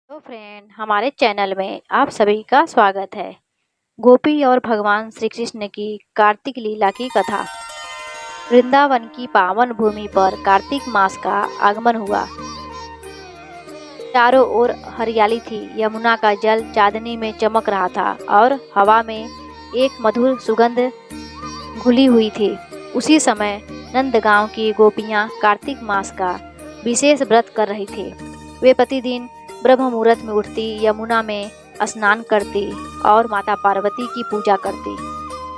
तो फ्रेंड, हमारे चैनल में आप सभी का स्वागत है। गोपी और भगवान श्री कृष्ण की कार्तिक लीला की कथा। वृंदावन की पावन भूमि पर कार्तिक मास का आगमन हुआ। चारों ओर हरियाली थी। यमुना का जल चांदनी में चमक रहा था और हवा में एक मधुर सुगंध घुली हुई थी। उसी समय नंदगांव की गोपियां कार्तिक मास का विशेष व्रत कर रही थी। वे प्रतिदिन ब्रह्म मुहूर्त में उठती, यमुना में स्नान करती और माता पार्वती की पूजा करती।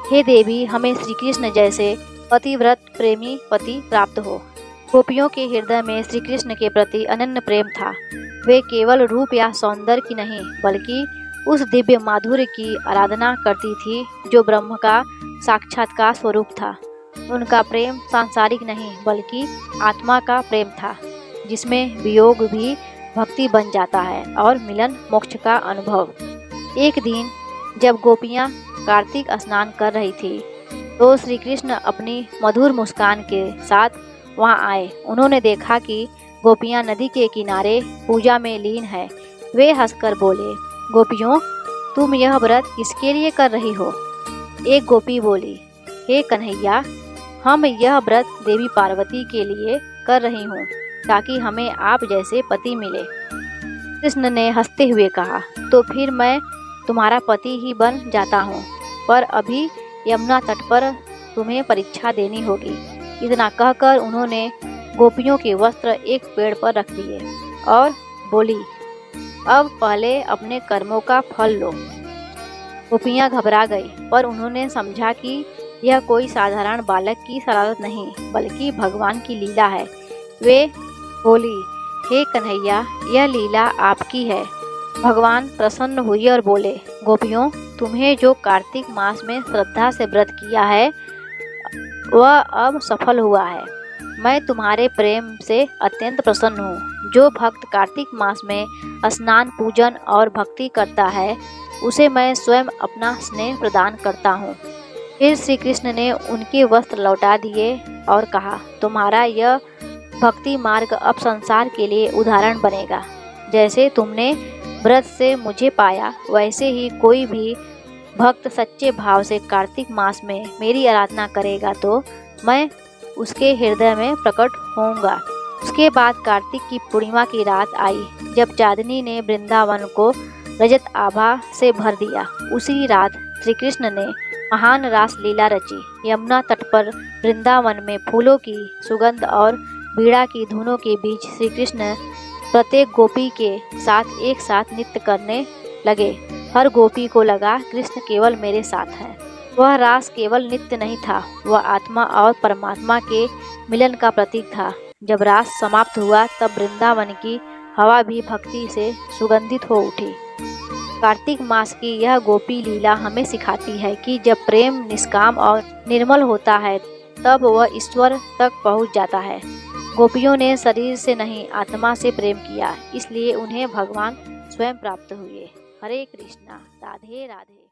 हे देवी, हमें श्री कृष्ण जैसे पतिव्रत प्रेमी पति प्राप्त हो। गोपियों के हृदय में श्री कृष्ण के प्रति अनन्य प्रेम था। वे केवल रूप या सौंदर्य की नहीं, बल्कि उस दिव्य माधुर्य की आराधना करती थी जो ब्रह्म का साक्षात्कार स्वरूप था। उनका प्रेम सांसारिक नहीं, बल्कि आत्मा का प्रेम था, जिसमें वियोग भी भक्ति बन जाता है और मिलन मोक्ष का अनुभव। एक दिन जब गोपियां कार्तिक स्नान कर रही थी, तो श्री कृष्ण अपनी मधुर मुस्कान के साथ वहां आए। उन्होंने देखा कि गोपियां नदी के किनारे पूजा में लीन है। वे हंसकर बोले, गोपियों, तुम यह व्रत किसके लिए कर रही हो? एक गोपी बोली, हे कन्हैया, हम यह व्रत देवी पार्वती के लिए कर रही हूँ, ताकि हमें आप जैसे पति मिले। कृष्ण ने हंसते हुए कहा, तो फिर मैं तुम्हारा पति ही बन जाता हूँ, पर अभी यमुना तट पर तुम्हें परीक्षा देनी होगी। इतना कहकर उन्होंने गोपियों के वस्त्र एक पेड़ पर रख दिए और बोली, अब पहले अपने कर्मों का फल लो। गोपियां घबरा गई, पर उन्होंने समझा कि यह कोई साधारण बालक की शरारत नहीं, बल्कि भगवान की लीला है। वे बोली, हे कन्हैया, यह लीला आपकी है। भगवान प्रसन्न हुए और बोले, गोपियों, तुम्हें जो कार्तिक मास में श्रद्धा से व्रत किया है, वह अब सफल हुआ है। मैं तुम्हारे प्रेम से अत्यंत प्रसन्न हूँ। जो भक्त कार्तिक मास में स्नान, पूजन और भक्ति करता है, उसे मैं स्वयं अपना स्नेह प्रदान करता हूँ। फिर श्री कृष्ण ने उनके वस्त्र लौटा दिए और कहा, तुम्हारा यह भक्ति मार्ग अब संसार के लिए उदाहरण बनेगा। जैसे तुमने व्रत से मुझे पाया, वैसे ही कोई भी भक्त सच्चे भाव से कार्तिक मास में मेरी आराधना करेगा तो मैं उसके हृदय में प्रकट होऊंगा। उसके बाद कार्तिक की पूर्णिमा की रात आई, जब चांदनी ने वृंदावन को रजत आभा से भर दिया। उसी रात श्री कृष्ण ने महान रास लीला रची। यमुना तट पर वृंदावन में फूलों की सुगंध और बीड़ा की धुनों के बीच श्री कृष्ण प्रत्येक गोपी के साथ एक साथ नृत्य करने लगे। हर गोपी को लगा, कृष्ण केवल मेरे साथ है। वह रास केवल नृत्य नहीं था, वह आत्मा और परमात्मा के मिलन का प्रतीक था। जब रास समाप्त हुआ, तब वृंदावन की हवा भी भक्ति से सुगंधित हो उठी। कार्तिक मास की यह गोपी लीला हमें सिखाती है कि जब प्रेम निष्काम और निर्मल होता है, तब वह ईश्वर तक पहुंच जाता है। गोपियों ने शरीर से नहीं, आत्मा से प्रेम किया, इसलिए उन्हें भगवान स्वयं प्राप्त हुए। हरे कृष्णा, राधे राधे।